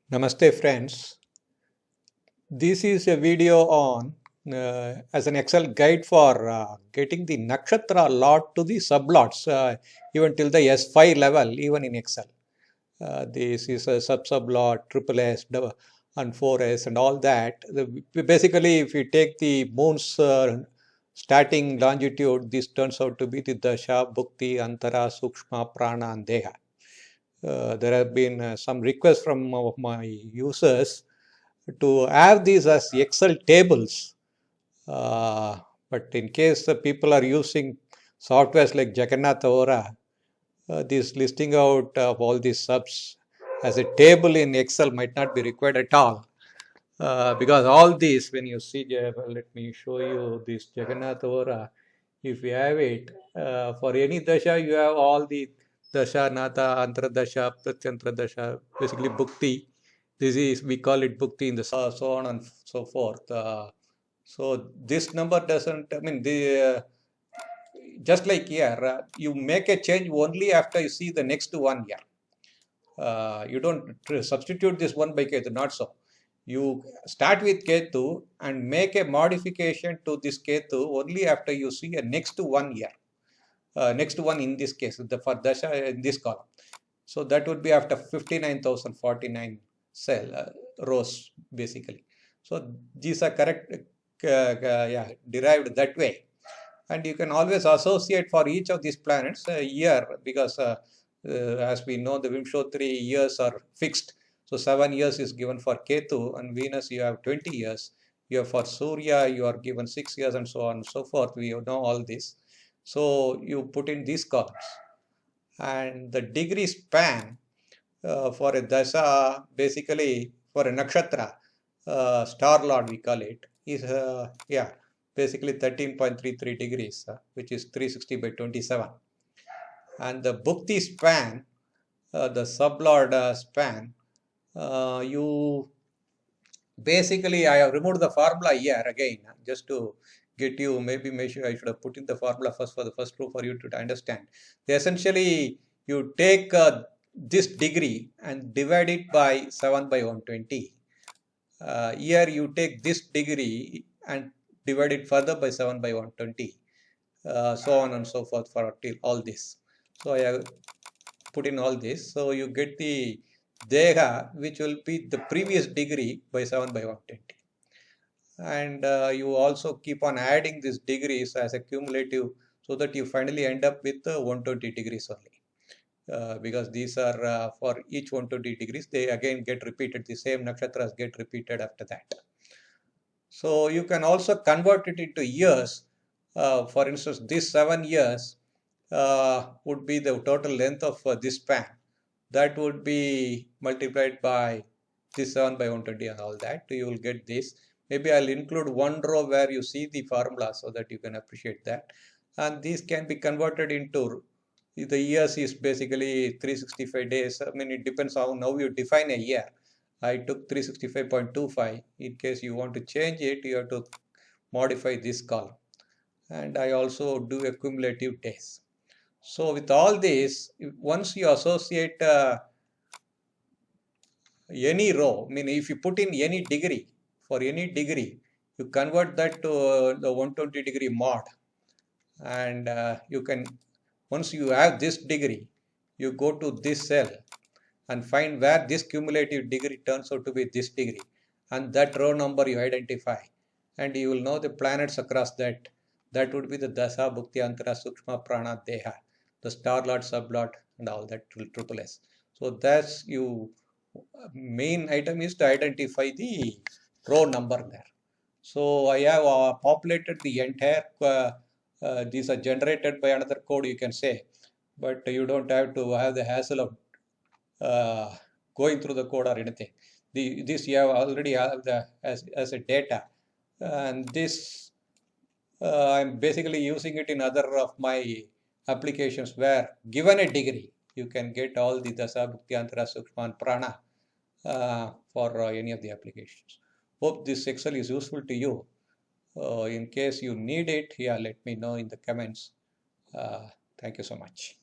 Namaste friends. This is a video on as an Excel guide for getting the Nakshatra-lord to the sublords even till the S5 level even in Excel. This is a SubLord, triple S, and 4S and all that. Basically, if you take the moon's starting longitude, this turns out to be the Dasa, Bhukti, Antara, Sukshma, Prana and Deha. There have been some requests from my users to have these as Excel tables. But in case the people are using softwares like JHORA, this listing out of all these subs as a table in Excel might not be required at all. Because all these, when you see, let me show you this JHORA. If you have it, for any dasha, you have all the dasha, nata, antara dasha, pratyantara dasha, basically bhukti. This is, we call it bhukti in the so on and so forth. So this number doesn't, I mean, just like here, you make a change only after you see the next 1 year. You don't substitute this 1 by Ketu, not so. You start with Ketu and make a modification to this Ketu only after you see a next 1 year. Next one in this case, for Dasha in this column. So that would be after 59,049 cell rows basically. So these are correct, yeah, derived that way. And you can always associate for each of these planets a year because as we know the Vimshottari years are fixed. So 7 years is given for Ketu, and Venus you have 20 years. You have for Surya you are given 6 years, and so on and so forth. We know all this. So you put in these columns, and the degree span for a Dasa, basically for a Nakshatra, star lord we call it, is yeah, basically 13.33 degrees, which is 360 by 27. And the Bhukti span, the sublord span, you basically, I have removed the formula here again, just to get you, maybe I should have put in the formula first for the first row for you to understand. Essentially, you take this degree and divide it by 7 by 120. Here you take this degree and divide it further by 7 by 120. So on and so forth for till all this. So I have put in all this. So you get the Deha, which will be the previous degree by 7 by 120. And you also keep on adding these degrees as a cumulative so that you finally end up with 120 degrees only. Because these are for each 120 degrees, they again get repeated, the same nakshatras get repeated after that. So you can also convert it into years. For instance, this 7 years would be the total length of this span. That would be multiplied by this 7 by 120 and all that. You will get this. Maybe I'll include one row where you see the formula so that you can appreciate that. And these can be converted into, the years is basically 365 days. I mean, it depends on how you define a year. I took 365.25. In case you want to change it, you have to modify this column. And I also do a cumulative days. So with all this, once you associate any row, I mean, if you put in any degree, for any degree, you convert that to the 120 degree mod. And you can, once you have this degree, you go to this cell and find where this cumulative degree turns out to be this degree. And that row number you identify. And you will know the planets across that. That would be the Dasa, Bhukti, Antara, Sukshma, Prana, Deha, the star lord, sublord, and all that triple S. So that's you, main item is to identify the row number there. So I have populated the entire, these are generated by another code you can say, but you don't have to have the hassle of going through the code or anything. This you have already have the as a data, and this I'm basically using it in other of my applications where given a degree you can get all the Dasa, Bhukti, Antara, Sukshma and Prana for any of the applications. Hope this Excel is useful to you. In case you need it, yeah, let me know in the comments. Thank you so much.